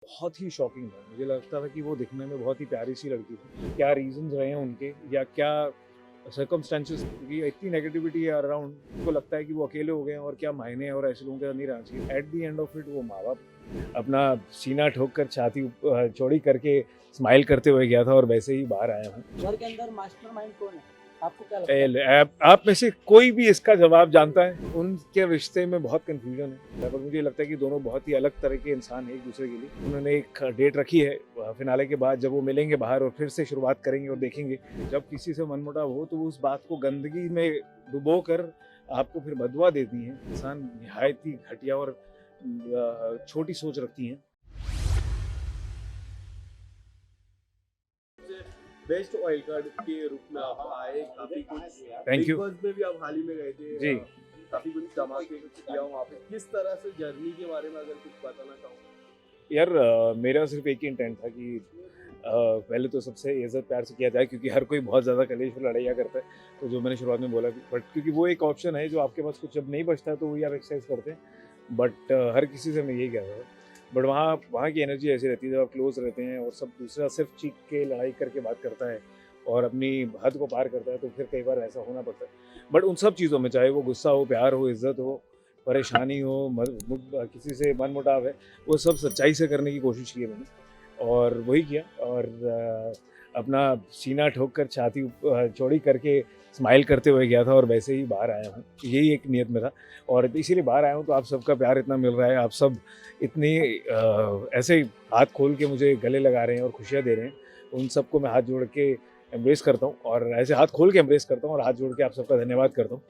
बहुत ही शॉकिंग था। मुझे लगता था कि वो दिखने में बहुत ही प्यारी सी लड़की थी। क्या रीज़न्स रहे हैं उनके या क्या सर्कमस्टेंसेस, क्योंकि इतनी नेगेटिविटी है अराउंड, उनको लगता है कि वो अकेले हो गए हैं और क्या मायने हैं और ऐसे लोगों के साथ नहीं रहना चाहिए। At the end of it वो माँ-बाप अपना सीना ठोक कर छाती चौड़ी करके स्माइल करते हुए गया था और वैसे ही बाहर आया हूँ। घर के अंदर मास्टरमाइंड कौन है? आपको क्या लगता है? आप में से कोई भी इसका जवाब जानता है? उनके रिश्ते में बहुत कन्फ्यूजन है, पर मुझे लगता है कि दोनों बहुत ही अलग तरह के इंसान हैं एक दूसरे के लिए। उन्होंने एक डेट रखी है फिनाले के बाद, जब वो मिलेंगे बाहर और फिर से शुरुआत करेंगे और देखेंगे। जब किसी से मनमुटाव हो तो वो उस बात को गंदगी में डुबो कर आपको फिर बदुआ देती हैं। इंसान निहायत ही घटिया और छोटी सोच रखती हैं। बेस्ट वाइल्ड कार्ड के रूप में आप आए, काफी कुछ थैंक बिग यू बॉस में भी आप हाल ही में गए थे जी। काफी कुछ धमाके किया वहाँ पे। किस तरह से जर्नी के बारे में अगर कुछ बताना चाहो? यार मेरा सिर्फ एक ही इंटेंट था कि पहले तो सबसे इज्जत प्यार से किया जाए, क्योंकि हर कोई बहुत ज़्यादा कलेश और लड़ाइयाँ करता है। तो जो मैंने शुरुआत में बोला, बट क्योंकि वो एक ऑप्शन है जो आपके पास कुछ जब नहीं बचता तो वही आप एक्सरसाइज करते हैं। बट हर किसी से मैं यही कह रहा था। बट वहाँ की एनर्जी ऐसी रहती है जब आप क्लोज रहते हैं और सब दूसरा सिर्फ चीख के लड़ाई करके बात करता है और अपनी हद को पार करता है, तो फिर कई बार ऐसा होना पड़ता है। बट उन सब चीज़ों में, चाहे वो गुस्सा हो, प्यार हो, इज्जत हो, परेशानी हो, किसी से मनमुटाव है, वो सब सच्चाई से करने की कोशिश की है मैंने और वही किया। और अपना सीना ठोक कर छाती चौड़ी करके स्माइल करते हुए गया था और वैसे ही बाहर आया हूँ। यही एक नियत में था और इसीलिए बाहर आया हूँ। तो आप सबका प्यार इतना मिल रहा है, आप सब इतनी ऐसे ही हाथ खोल के मुझे गले लगा रहे हैं और खुशियाँ दे रहे हैं, उन सबको मैं हाथ जोड़ के एम्ब्रेस करता हूँ और ऐसे हाथ खोल के एम्ब्रेस करता हूँ और हाथ जोड़ के आप सबका धन्यवाद करता हूँ।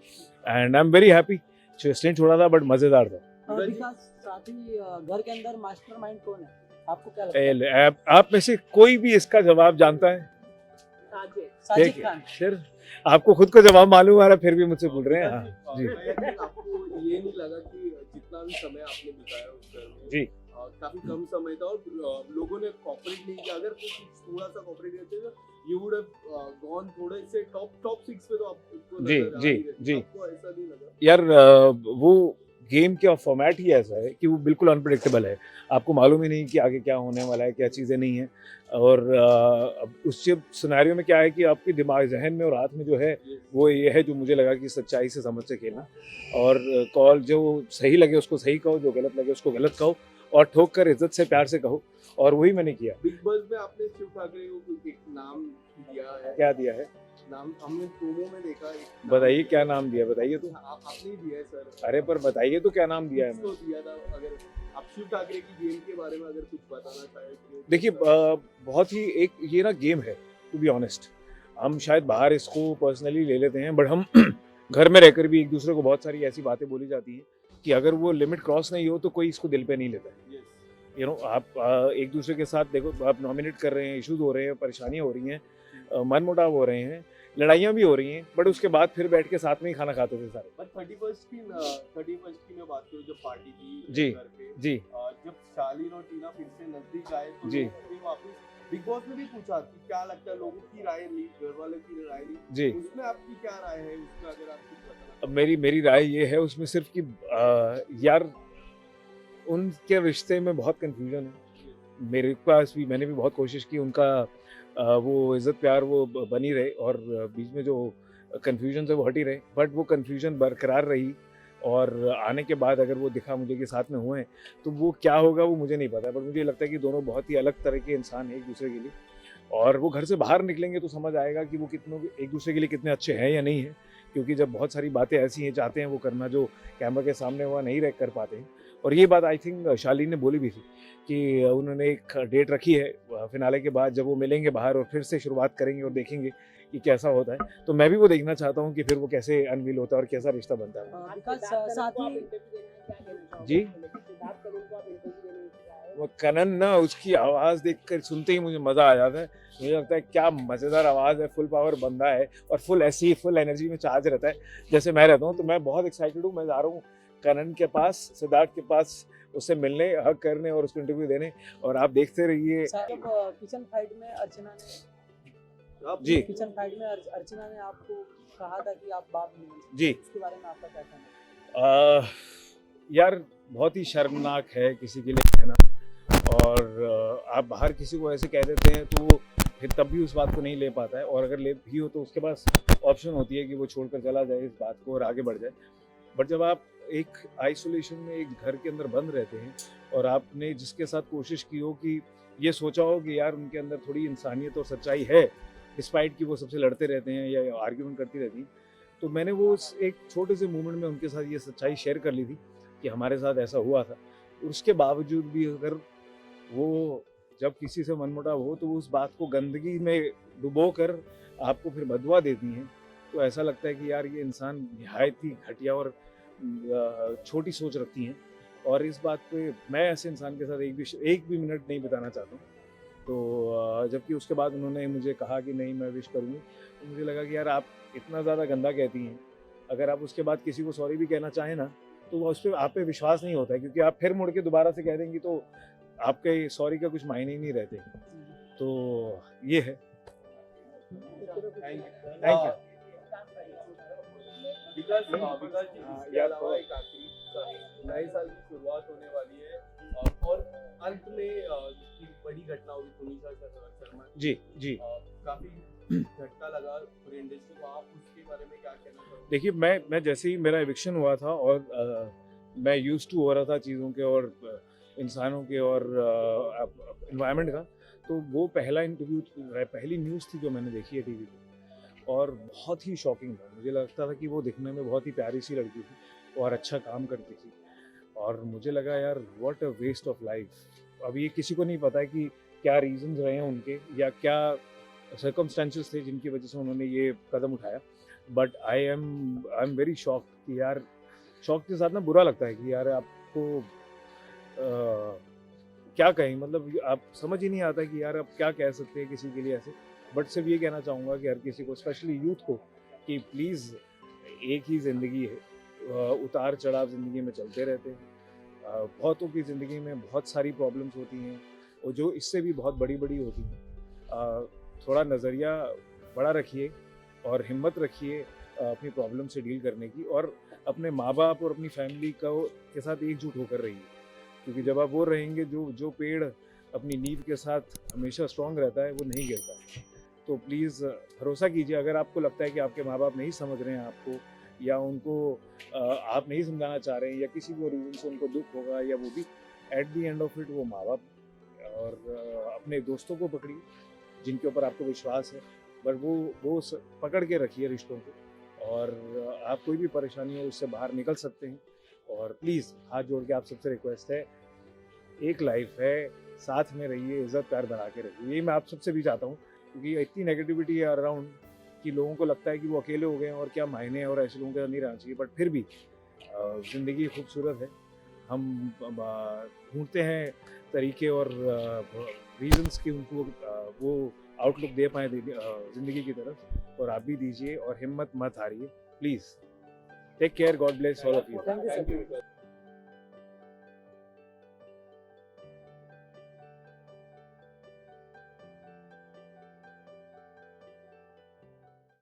And I am very happy. Stent छोड़ा था बट मज़ेदार था। विकास, साथ ही घर के अंदर मास्टरमाइंड कौन है? आपको क्या लगता है? आप में से कोई भी इसका जवाब जानता है? साजिद खान। फिर आपको खुद को जवाब मालूम आ रहा है, फिर भी मुझसे पूछ रहे हैं। हाँ जी आपको ये नहीं लगा कि जितना भी समय आपने बिताया उस घर में जी। काफी कम समय था और लोगों ने कोऑपरेट नहीं किया? अगर कुछ थोड़ा सा कोऑपरेट करते तो यू वुड हैव गॉन थोड़े से टॉप 6 पे, तो आपको जी नजर आ जी ही रही। जी। आपको ऐसा नहीं लगा? यार वो गेम का फॉर्मेट ही ऐसा है कि वो बिल्कुल अनप्रेडिक्टेबल है। आपको मालूम ही नहीं कि आगे क्या होने वाला है, क्या चीज़ें नहीं हैं। और अब उस सिनेरियो में क्या है कि आपके दिमाग, जहन में और हाथ में जो है वो ये है, जो मुझे लगा कि सच्चाई से समझ से खेलना और कॉल जो सही लगे उसको सही कहो, जो गलत लगे उसको गलत कहो और ठोक कर इज्जत से प्यार से कहो, और वही मैंने किया। बिग बॉस में आपने शिव ठाकरे को एक नाम दिया है। क्या दिया है? नाम हमने प्रोमो में देखा। एक नाम बताइए दिया। क्या नाम दिया, बताइए तो। आपने ही दिया है सर। अरे पर बताइए तो क्या नाम दिया है? किसको दिया था? अगर आप शिव ठाकरे की गेम के बारे में अगर कुछ बताना चाहें तो। देखिए बहुत ही एक ये ना गेम है, टू बी ऑनेस्ट। हम शायद बाहर इसको पर्सनली ले लेते हैं, बट हम घर में रहकर भी एक दूसरे को बहुत सारी ऐसी बातें बोली जाती हैं कि अगर वो लिमिट क्रॉस नहीं हो तो कोई इसको दिल पे नहीं लेता है। Yes. यू नो, आप एक दूसरे के साथ देखो, आप नॉमिनेट कर रहे हैं, इश्यूज हो रहे हैं, परेशानियाँ हो रही हैं, मनमुटाव हो रहे हैं, लड़ाइयाँ भी हो रही हैं, बट उसके बाद फिर बैठ के साथ में ही खाना खाते थे सारे। बट 31st की मैं बात करूँ, जब पार्टी थी जी घर पे, जी जब शालीन और टीना फिर से नजदीक आए तो जी। लोगों ने वापस बिग बॉस में भी पूछा कि क्या लगता है, लोगों की राय ली, घर वालों की राय ली, जी। उसमें आपकी क्या राय है? उसमें अगर आप कुछ बताना। अब मेरी राय ये है उसमें सिर्फ कि यार उनके रिश्ते में बहुत कन्फ्यूजन है। मेरे पास भी, मैंने भी बहुत कोशिश की उनका वो इज़्ज़त प्यार वो बनी रहे और बीच में जो कन्फ्यूजन है वो हटी रहे, बट वो कन्फ्यूजन बरकरार रही और आने के बाद अगर वो दिखा मुझे कि साथ में हुए हैं, तो वो क्या होगा वो मुझे नहीं पता। बट मुझे लगता है कि दोनों बहुत ही अलग तरह के इंसान हैं एक दूसरे के लिए, और वो घर से बाहर निकलेंगे तो समझ आएगा कि वो कितनों एक दूसरे के लिए कितने अच्छे हैं या नहीं हैं। क्योंकि जब बहुत सारी बातें ऐसी हैं, चाहते हैं वो करना जो कैमरा के सामने वह नहीं रह कर पाते हैं। और ये बात आई थिंक शालीन ने बोली भी थी कि उन्होंने एक डेट रखी है फिनाले के बाद, जब वो मिलेंगे बाहर और फिर से शुरुआत करेंगे और देखेंगे कि कैसा होता है। तो मैं भी वो देखना चाहता हूँ कि फिर वो कैसे अनवील होता है और कैसा रिश्ता बनता है। विकास, साथ ही जी। वो कनन ना, उसकी आवाज़ देखकर सुनते ही मुझे मज़ा आ जाता है। मुझे लगता है क्या मज़ेदार आवाज़ है, फुल पावर बंदा है और फुल ऐसी ही फुल एनर्जी में चार्ज रहता है जैसे मैं रहता हूँ। तो मैं बहुत एक्साइटेड हूँ। मैं जा रहा हूँ कनन के पास, सिद्धार्थ के पास, उससे मिलने, हग करने और उसको इंटरव्यू देने, और आप देखते रहिए। किचन फाइट में अर्चना ने जी अर्चना ने आपको कहा था कि आप बाप नहीं बन सकते। जी। उसके बारे में आपका क्या कहना है? यार बहुत ही शर्मनाक है किसी के लिए कहना, और आप बाहर किसी को ऐसे कह देते हैं तो वो फिर तब भी उस बात को नहीं ले पाता है, और अगर ले भी हो तो उसके पास ऑप्शन होती है कि वो छोड़कर चला जाए इस बात को और आगे बढ़ जाए। बट जब आप एक आइसोलेशन में एक घर के अंदर बंद रहते हैं और आपने जिसके साथ कोशिश की हो कि ये सोचा हो कि यार उनके अंदर थोड़ी इंसानियत और सच्चाई है, डिस्पाइट कि वो सबसे लड़ते रहते हैं या आर्ग्यूमेंट करती रहती हैं, तो मैंने वो एक छोटे से मूवमेंट में उनके साथ ये सच्चाई शेयर कर ली थी कि हमारे साथ ऐसा हुआ था। उसके बावजूद भी अगर वो जब किसी से मनमुटाव हो तो वो उस बात को गंदगी में डुबो कर आपको फिर बदुआ देती हैं, तो ऐसा लगता है कि यार ये इंसान निहायत ही घटिया और छोटी सोच रखती हैं। और इस बात पे मैं ऐसे इंसान के साथ एक भी मिनट नहीं बिताना चाहता हूँ। तो जबकि उसके बाद उन्होंने मुझे कहा कि नहीं मैं विश करूँगी, तो मुझे लगा कि यार आप इतना ज़्यादा गंदा कहती हैं, अगर आप उसके बाद किसी को सॉरी भी कहना चाहें ना तो वो उस पर आप पे विश्वास नहीं होता है, क्योंकि आप फिर मुड़ के दोबारा से कह देंगी तो आपके सॉरी का कुछ मायने ही नहीं रहते। तो ये है। Thank you. विकास जी, इसके यार, अलावा एक आखिरी नए साल की शुरुआत होने वाली है और अंत में की बड़ी घटना हुई पुनीता शर्मा जी जी। काफी झटका लगा पूरी इंडस्ट्री को, आप उसके बारे में क्या कहना चाहोगे? देखिए मैं जैसे ही मेरा एविक्शन हुआ था और मैं यूज टू हो रहा था चीज़ों के और इंसानों के और इन्वायरमेंट का, तो वो पहला इंटरव्यू पहली न्यूज़ थी जो मैंने देखी है टीवी पे, और बहुत ही शॉकिंग था। मुझे लगता था कि वो दिखने में बहुत ही प्यारी सी लड़की थी और अच्छा काम करती थी, और मुझे लगा यार what a waste of life. अब ये किसी को नहीं पता है कि क्या रीजंस रहे हैं उनके या क्या सर्कमस्टेंसेस थे जिनकी वजह से उन्होंने ये कदम उठाया, but I am very shocked कि यार, शौक के साथ ना बुरा लगता है कि यार आपको क्या कहें, मतलब आप समझ ही नहीं आता कि यार आप क्या कह सकते हैं किसी के लिए ऐसे। बट सिर्फ ये कहना चाहूँगा कि हर किसी को, स्पेशली यूथ को, कि प्लीज़ एक ही ज़िंदगी है, उतार चढ़ाव ज़िंदगी में चलते रहते हैं, बहुतों की ज़िंदगी में बहुत सारी प्रॉब्लम्स होती हैं और जो इससे भी बहुत बड़ी बड़ी होती हैं। थोड़ा नज़रिया बड़ा रखिए और हिम्मत रखिए अपनी प्रॉब्लम से डील करने की, और अपने माँ बाप और अपनी फैमिली के साथ एकजुट होकर रहिए, क्योंकि जब आप वो रहेंगे, जो पेड़ अपनी नींव के साथ हमेशा स्ट्रांग रहता है वो नहीं गिरता है। तो प्लीज़ भरोसा कीजिए। अगर आपको लगता है कि आपके माँ बाप नहीं समझ रहे हैं आपको, या उनको आप नहीं समझाना चाह रहे हैं, या किसी भी रीज़न से उनको दुख होगा, या वो भी at the end of it वो माँ बाप, और अपने दोस्तों को पकड़िए जिनके ऊपर आपको विश्वास है, पर वो पकड़ के रखिए रिश्तों को, और आप कोई भी परेशानी हो उससे बाहर निकल सकते हैं। और प्लीज़ हाथ जोड़ के आप सबसे रिक्वेस्ट है, एक लाइफ है, साथ में रहिए, इज़्ज़त प्यार बना के रखिए। यही मैं आप सबसे भी चाहता हूँ, क्योंकि इतनी नेगेटिविटी है अराउंड कि लोगों को लगता है कि वो अकेले हो गए हैं और क्या मायने हैं और ऐसे लोगों के साथ नहीं रहना चाहिए। बट फिर भी ज़िंदगी खूबसूरत है। हम ढूंढते हैं तरीके और रीजंस कि उनको वो आउटलुक दे पाएँ ज़िंदगी की तरफ, और आप भी दीजिए और हिम्मत मत हारिए please. Take care, God bless all of you. Thank you sir. Thank you.